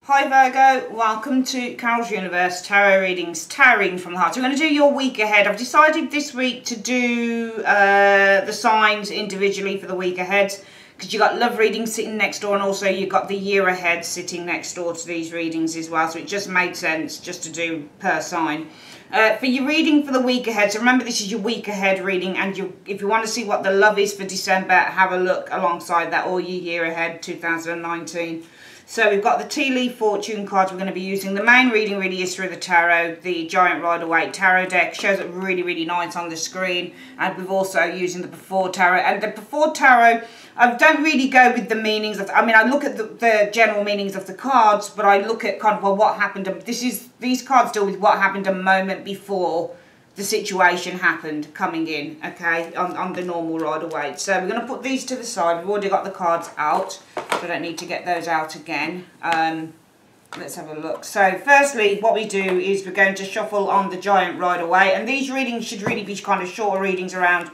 Hi Virgo, welcome to Carol's Universe Tarot Readings, Tarot Reading from the Heart. So we're going to do your week ahead. I've decided this week to do the signs individually for the week ahead because you've got love readings sitting next door and also you've got the year ahead sitting next door to these readings as well. So it just made sense just to do per sign. For your reading for the week ahead, so remember this is your week ahead reading, and if you want to see what the love is for December, have a look alongside that, or your year ahead 2019. So we've got the tea leaf fortune cards we're going to be using. The main reading really is through the tarot, the Giant Rider-Waite tarot deck. Shows up really nice on the screen. And we've also using the before tarot. And the before tarot, I don't really go with the meanings of, I look at the general meanings of the cards, but I look at kind of, well, what happened. These cards deal with what happened a moment before the situation happened coming in, okay, on the normal Rider-Waite. So we're going to put these to the side. We've already got the cards out, so I don't need to get those out again. Let's have a look. So firstly, what we do is we're going to shuffle on the Giant Rider-Waite, and these readings should really be kind of shorter readings, around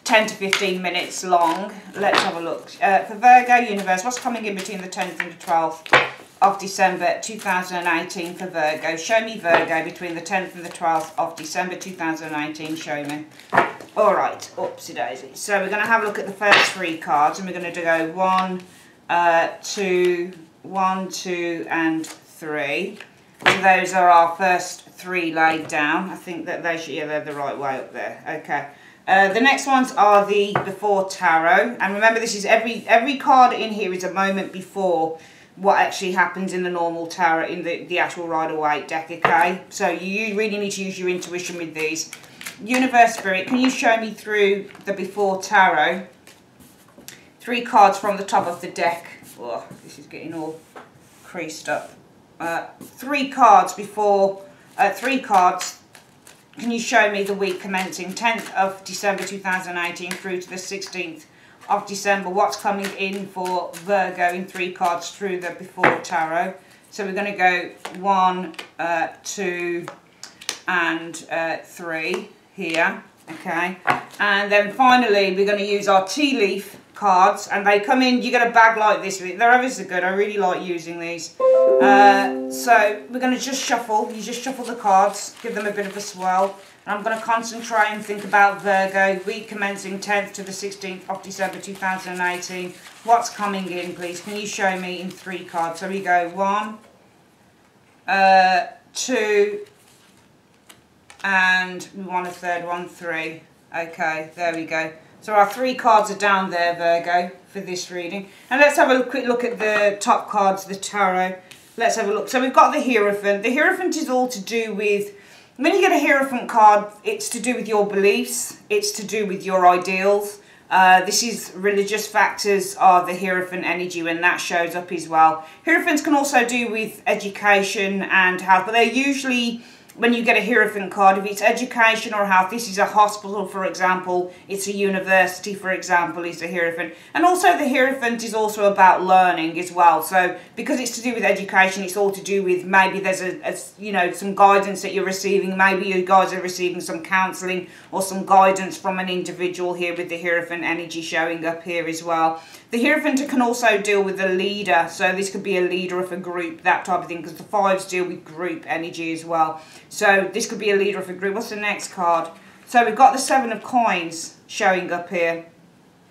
10 to 15 minutes long. Let's have a look. For Virgo Universe, what's coming in between the 10th and the 12th of December 2018 for Virgo? Show me Virgo between the 10th and the 12th of December 2018. Show me. Alright, oopsie daisy. So we're going to have a look at the first three cards, and we're going to go 1, 2, 1, 2 and 3. So those are our first three laid down. I think that they should, yeah, they're the right way up there. Okay. The next ones are the before tarot, and remember this is every card in here is a moment before what actually happens in the normal tarot, in the actual Rider-Waite deck, okay? So you really need to use your intuition with these. Universe Spirit, can you show me through the before tarot? Three cards from the top of the deck. Oh, this is getting all creased up. Three cards before, three cards. Can you show me the week commencing 10th of December 2018 through to the 16th of December? What's coming in for Virgo in three cards through the before tarot? So we're going to go 1, 2 and 3 here, okay? And then finally we're going to use our tea leaf cards, and they come in, you get a bag like this. They're ever so good. I really like using these. So we're going to just shuffle. You just shuffle the cards, give them a bit of a swirl. And I'm going to concentrate and think about Virgo, week commencing 10th to the 16th of December 2018. What's coming in, please? Can you show me in three cards? So we go 1, 2, and we want a third one, 3. Okay, there we go. So our three cards are down there, Virgo, for this reading. And let's have a quick look at the top cards, the tarot. Let's have a look. So we've got the Hierophant. The Hierophant is all to do with, when you get a Hierophant card, it's to do with your beliefs. It's to do with your ideals. This is religious factors are the Hierophant energy when that shows up as well. Hierophants can also do with education and health, but they're usually, when you get a Hierophant card, if it's education or health, this is a hospital, for example, it's a university, for example, is the Hierophant. And also the Hierophant is also about learning as well. So because it's to do with education, it's all to do with, maybe there's some guidance that you're receiving. Maybe you guys are receiving some counselling or some guidance from an individual here with the Hierophant energy showing up here as well. The Hierophant can also deal with a leader. So this could be a leader of a group, that type of thing, because the fives deal with group energy as well. So this could be a leader of a group. What's the next card? So we've got the 7 of Coins showing up here.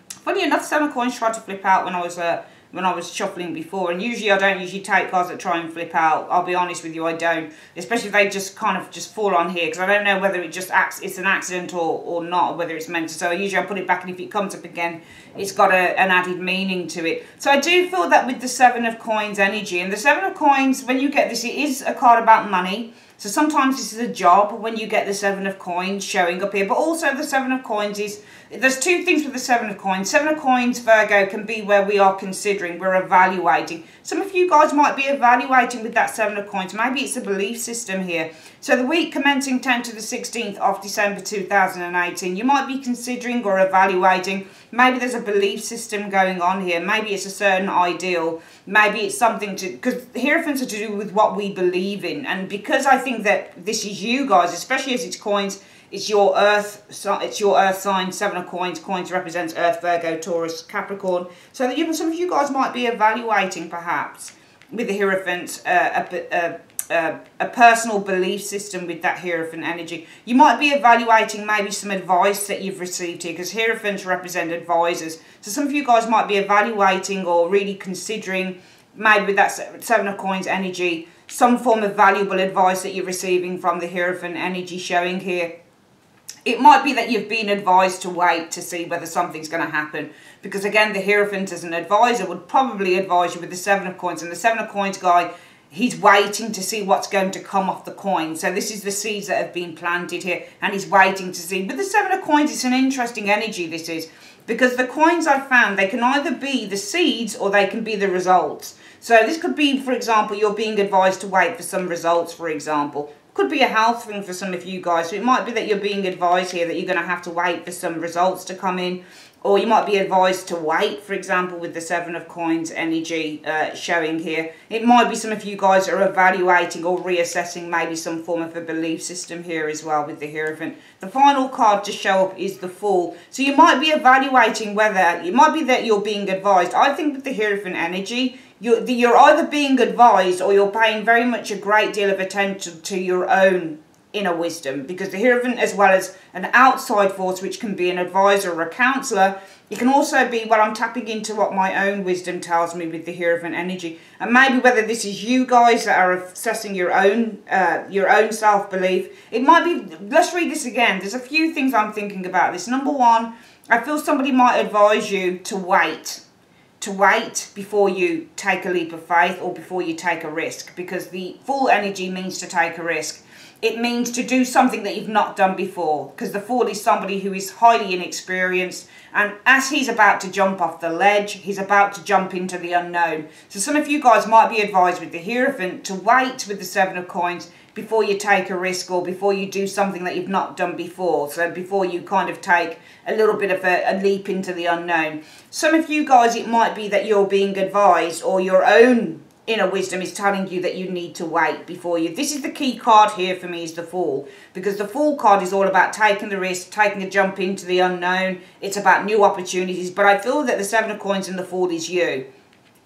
Funny enough, 7 of Coins tried to flip out when I was shuffling before, and usually I don't usually take cards that try and flip out. I'll be honest with you, I don't. Especially if they just kind of just fall on here, because I don't know whether it just it's an accident or not, or whether it's meant to. So usually I put it back, and if it comes up again, it's got an added meaning to it. So I do feel that with the 7 of Coins energy, and the 7 of Coins, when you get this, it is a card about money. So sometimes this is a job when you get the 7 of Coins showing up here. But also the 7 of Coins is, there's two things with the 7 of Coins. 7 of Coins, Virgo, can be where we are considering, we're evaluating. Some of you guys might be evaluating with that 7 of Coins. Maybe it's a belief system here. So the week commencing 10th to the 16th of December 2018, you might be considering or evaluating. Maybe there's a belief system going on here. Maybe it's a certain ideal. Maybe it's something to, because Hierophants are to do with what we believe in. And because I think that this is you guys, especially as it's coins, it's your earth sign, 7 of Coins. Coins represents Earth, Virgo, Taurus, Capricorn. So that some of you guys might be evaluating perhaps with the Hierophant, a personal belief system with that Hierophant energy. You might be evaluating maybe some advice that you've received here, because Hierophants represent advisors. So some of you guys might be evaluating or really considering, maybe with that Seven of Coins energy, some form of valuable advice that you're receiving from the Hierophant energy showing here. It might be that you've been advised to wait to see whether something's going to happen. Because again, the Hierophant as an advisor would probably advise you with the Seven of Coins. And the Seven of Coins guy, he's waiting to see what's going to come off the coin. So this is the seeds that have been planted here. And he's waiting to see. With the Seven of Coins, it's an interesting energy, this is. Because the coins I've found, they can either be the seeds or they can be the results. So this could be, for example, you're being advised to wait for some results, for example. Could be a health thing for some of you guys. So it might be that you're being advised here that you're going to have to wait for some results to come in. Or you might be advised to wait, for example, with the Seven of Coins energy showing here. It might be some of you guys are evaluating or reassessing maybe some form of a belief system here as well with the Hierophant. The final card to show up is the Fool. So you might be evaluating whether, it might be that you're being advised. I think with the Hierophant energy, you're either being advised or you're paying very much a great deal of attention to your own inner wisdom, because the Hierophant, as well as an outside force which can be an advisor or a counsellor, it can also be, well, I'm tapping into what my own wisdom tells me with the Hierophant energy. And maybe whether this is you guys that are assessing your own self-belief. It might be, let's read this again. There's a few things I'm thinking about this. Number one, I feel somebody might advise you to wait. To wait before you take a leap of faith or before you take a risk, because the Fool energy means to take a risk. It means to do something that you've not done before, because the Fool is somebody who is highly inexperienced, and as he's about to jump off the ledge, he's about to jump into the unknown. So some of you guys might be advised with the Hierophant to wait with the Seven of Coins before you take a risk or before you do something that you've not done before. So before you kind of take a little bit of a leap into the unknown. Some of you guys, it might be that you're being advised or your own inner wisdom is telling you that you need to wait before you. This is the key card here for me, is the Fool. Because the Fool card is all about taking the risk, taking a jump into the unknown. It's about new opportunities. But I feel that the Seven of Coins and the Fool is you,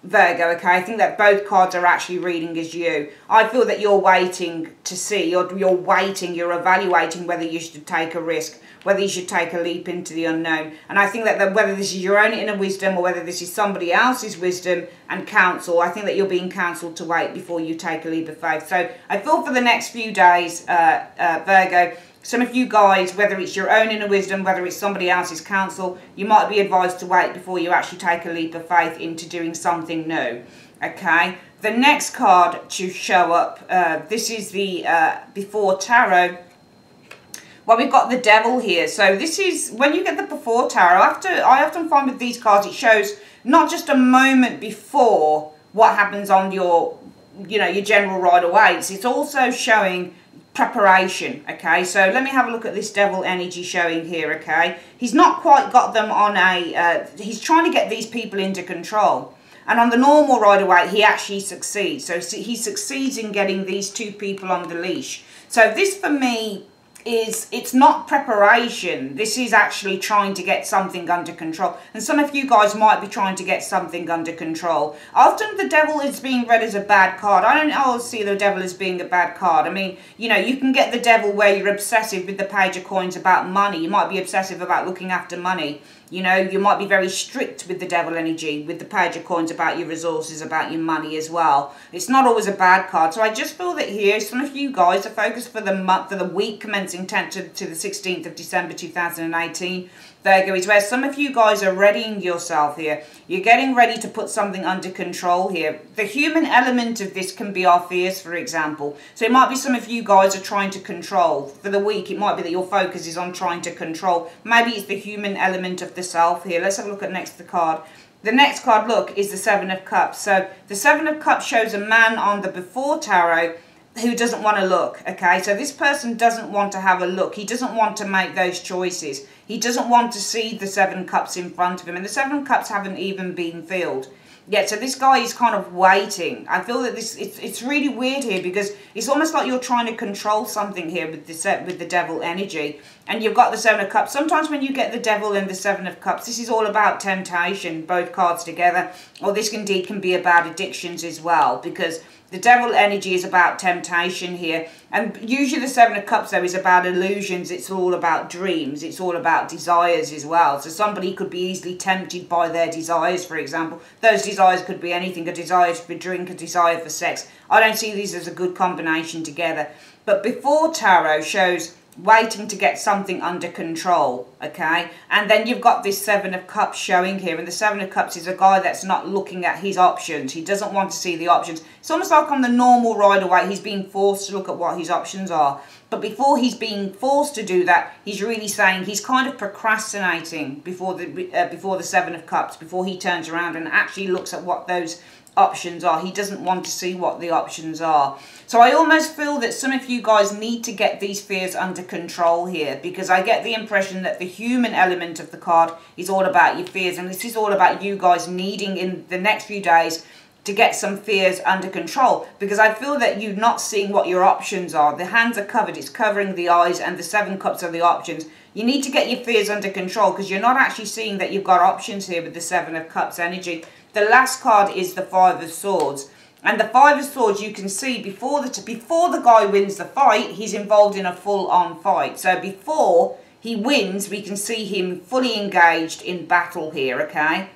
Virgo, okay? I think that both cards are actually reading as you. I feel that you're waiting to see, you're waiting, you're evaluating whether you should take a risk, whether you should take a leap into the unknown. And I think that whether this is your own inner wisdom or whether this is somebody else's wisdom and counsel, I think that you're being counselled to wait before you take a leap of faith. So I feel for the next few days, Virgo, some of you guys, whether it's your own inner wisdom, whether it's somebody else's counsel, you might be advised to wait before you actually take a leap of faith into doing something new. Okay, the next card to show up, this is the Before Tarot. Well, we've got the Devil here. So this is, when you get the Before Tarot, I often find with these cards, it shows not just a moment before what happens on your, your general ride away. It's also showing preparation, okay? So let me have a look at this Devil energy showing here, okay? He's not quite got them on a, he's trying to get these people into control. And on the normal ride away, he actually succeeds. So he succeeds in getting these two people on the leash. So this for me is, it's not preparation. This is actually trying to get something under control. And some of you guys might be trying to get something under control. Often the Devil is being read as a bad card. I don't always see the Devil as being a bad card. I mean, you can get the Devil where you're obsessive with the Page of Coins about money. You might be obsessive about looking after money. You might be very strict with the Devil energy, with the Page of Coins about your resources, about your money as well. It's not always a bad card. So I just feel that here, some of you guys are focused for the month, for the week commencing 10th to the 16th of December 2018. Virgo is where some of you guys are readying yourself here. You're getting ready to put something under control here. The human element of this can be our fears, for example. So it might be some of you guys are trying to control. For the week, it might be that your focus is on trying to control. Maybe it's the human element of the self here. Let's have a look at next the card. The next card, look, is the Seven of Cups. So the Seven of Cups shows a man on the Before Tarot who doesn't want to look, okay? So this person doesn't want to have a look. He doesn't want to make those choices. He doesn't want to see the Seven Cups in front of him. And the Seven Cups haven't even been filled. Yeah, so this guy is kind of waiting. I feel that it's really weird here because it's almost like you're trying to control something here with the devil energy. And you've got the Seven of Cups. Sometimes when you get the devil and the Seven of Cups, this is all about temptation, both cards together. Or this indeed can be about addictions as well, because the devil energy is about temptation here. And usually the Seven of Cups, though, is about illusions. It's all about dreams. It's all about desires as well. So somebody could be easily tempted by their desires, for example. Those desires could be anything. A desire for drink, a desire for sex. I don't see these as a good combination together. But before tarot shows waiting to get something under control, okay? And then you've got this Seven of Cups showing here, and the Seven of Cups is a guy that's not looking at his options. He doesn't want to see the options. It's almost like on the normal Rider-Waite, he's being forced to look at what his options are. But before he's being forced to do that, he's really saying he's kind of procrastinating before the Seven of Cups, before he turns around and actually looks at what those options are. He doesn't want to see what the options are. So I almost feel that some of you guys need to get these fears under control here, because I get the impression that the human element of the card is all about your fears, and this is all about you guys needing in the next few days to get some fears under control, because I feel that you're not seeing what your options are. The hands are covered, it's covering the eyes, and the Seven Cups are the options. You need to get your fears under control because you're not actually seeing that you've got options here with the Seven of Cups energy. The last card is the Five of Swords. And the Five of Swords, you can see before the guy wins the fight, he's involved in a full-on fight. So before he wins, we can see him fully engaged in battle here, okay?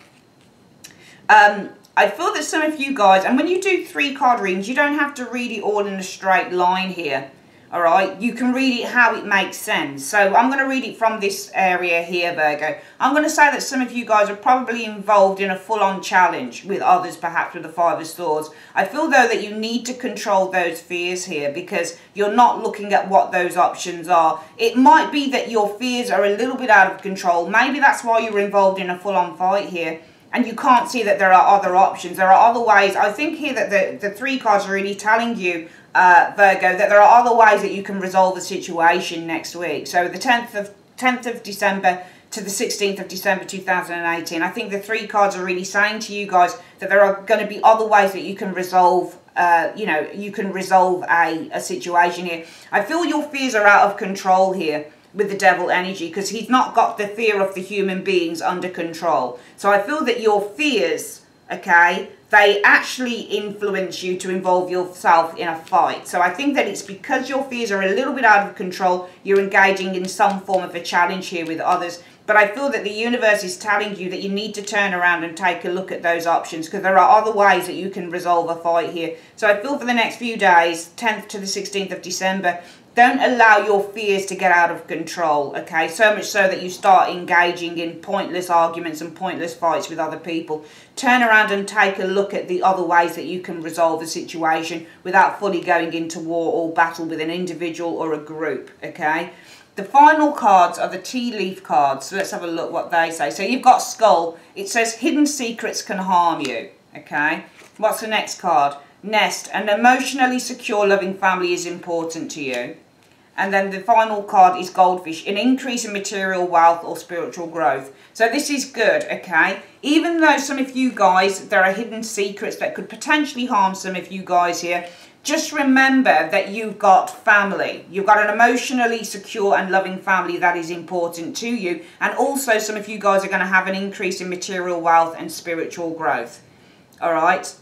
I feel that some of you guys, and when you do 3-card readings, you don't have to read it all in a straight line here. Alright, you can read it how it makes sense. So I'm going to read it from this area here, Virgo. I'm going to say that some of you guys are probably involved in a full-on challenge with others, perhaps with the Five of Swords. I feel, though, that you need to control those fears here because you're not looking at what those options are. It might be that your fears are a little bit out of control. Maybe that's why you're involved in a full-on fight here. And you can't see that there are other options. There are other ways. I think here that the 3 cards are really telling you, Virgo, that there are other ways that you can resolve the situation next week. So the 10th of December to the 16th of December 2018. I think the 3 cards are really saying to you guys that there are going to be other ways that you can resolve, you can resolve a situation here. I feel your fears are out of control here with the devil energy because he's not got the fear of the human beings under control. So I feel that your fears, okay, they actually influence you to involve yourself in a fight. So I think that it's because your fears are a little bit out of control, you're engaging in some form of a challenge here with others. But I feel that the universe is telling you that you need to turn around and take a look at those options because there are other ways that you can resolve a fight here. So I feel for the next few days, 10th to the 16th of December, don't allow your fears to get out of control, okay? So much so that you start engaging in pointless arguments and pointless fights with other people. Turn around and take a look at the other ways that you can resolve a situation without fully going into war or battle with an individual or a group, okay? The final cards are the tea leaf cards. So let's have a look what they say. So you've got Skull. It says hidden secrets can harm you, okay? What's the next card? Nest. An emotionally secure, loving family is important to you. And then the final card is Goldfish, an increase in material wealth or spiritual growth. So this is good, okay? Even though some of you guys, there are hidden secrets that could potentially harm some of you guys here, just remember that you've got family. You've got an emotionally secure and loving family that is important to you. And also some of you guys are going to have an increase in material wealth and spiritual growth. All right?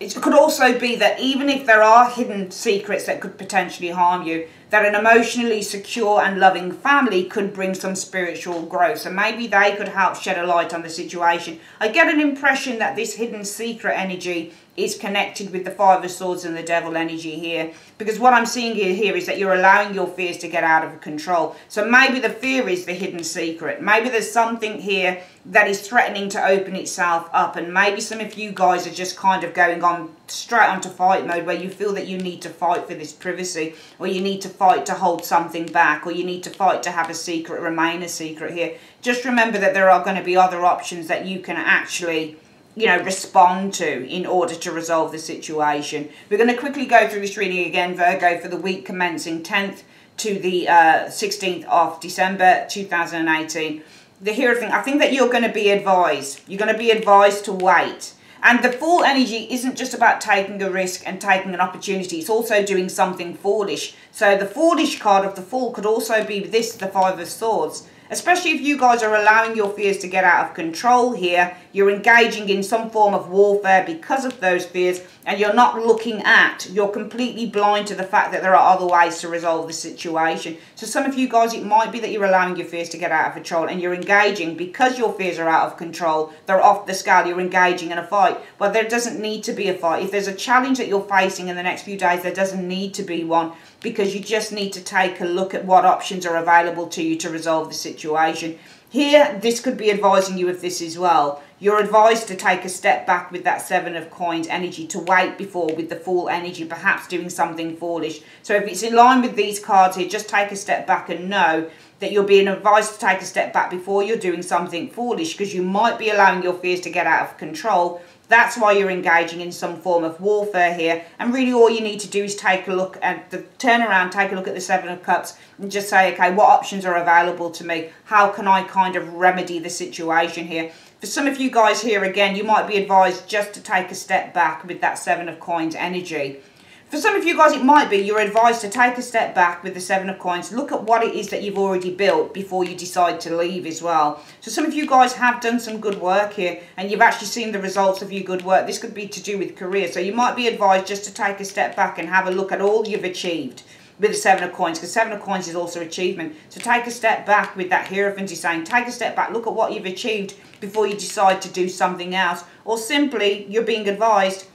It could also be that even if there are hidden secrets that could potentially harm you, that an emotionally secure and loving family could bring some spiritual growth. So maybe they could help shed a light on the situation. I get an impression that this hidden secret energy is connected with the Five of Swords and the Devil energy here. Because what I'm seeing here is that you're allowing your fears to get out of control. So maybe the fear is the hidden secret. Maybe there's something here that is threatening to open itself up. And maybe some of you guys are just kind of going on straight onto fight mode where you feel that you need to fight for this privacy, or you need to fight to hold something back, or you need to fight to have a secret remain a secret here. Just remember that there are going to be other options that you can actually, respond to in order to resolve the situation. We're going to quickly go through this reading again, Virgo, for the week commencing 10th to the 16th of December 2018. The hero thing, I think that you're going to be advised. You're going to be advised to wait. And the Fool energy isn't just about taking a risk and taking an opportunity. It's also doing something foolish. So the foolish card of the Fool could also be this, the Five of Swords. Especially if you guys are allowing your fears to get out of control here, you're engaging in some form of warfare because of those fears, and you're not looking at, you're completely blind to the fact that there are other ways to resolve the situation. So some of you guys, it might be that you're allowing your fears to get out of control and you're engaging because your fears are out of control, they're off the scale, you're engaging in a fight. But there doesn't need to be a fight. If there's a challenge that you're facing in the next few days, there doesn't need to be one, because you just need to take a look at what options are available to you to resolve the situation. Here, this could be advising you of this as well. You're advised to take a step back with that Seven of Coins energy, to wait before with the Fool energy, perhaps doing something foolish. So if it's in line with these cards here, just take a step back and know that you're being advised to take a step back before you're doing something foolish, because you might be allowing your fears to get out of control. That's why you're engaging in some form of warfare here. And really all you need to do is take a look at the turnaround, take a look at the Seven of Cups and just say, okay, what options are available to me? How can I kind of remedy the situation here? For some of you guys here, again, you might be advised just to take a step back with that Seven of Coins energy. For some of you guys, it might be you're advised to take a step back with the Seven of Coins. Look at what it is that you've already built before you decide to leave as well. So some of you guys have done some good work here and you've actually seen the results of your good work. This could be to do with career. So you might be advised just to take a step back and have a look at all you've achieved with the Seven of Coins, because Seven of Coins is also achievement. So take a step back with that Hierophant is saying, take a step back, look at what you've achieved before you decide to do something else. Or simply, you're being advised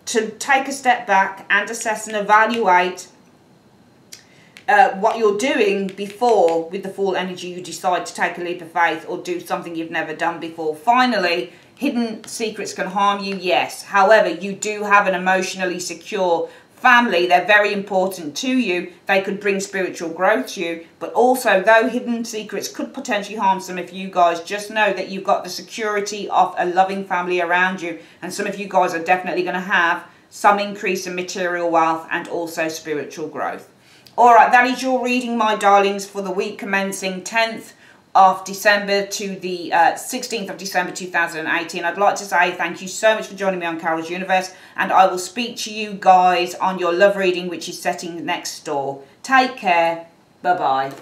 to take a step back and assess and evaluate what you're doing before, with the Fool energy, you decide to take a leap of faith or do something you've never done before. Finally, hidden secrets can harm you, yes. However, you do have an emotionally secure family. They're very important to you. They could bring spiritual growth to you. But also, though hidden secrets could potentially harm some of you guys, just know that you've got the security of a loving family around you. And some of you guys are definitely going to have some increase in material wealth and also spiritual growth. Alright, that is your reading, my darlings, for the week commencing 10th of December to the 16th of December 2018. I'd like to say thank you so much for joining me on Carol's Universe, and I will speak to you guys on your love reading, which is setting next door. Take care. Bye-bye.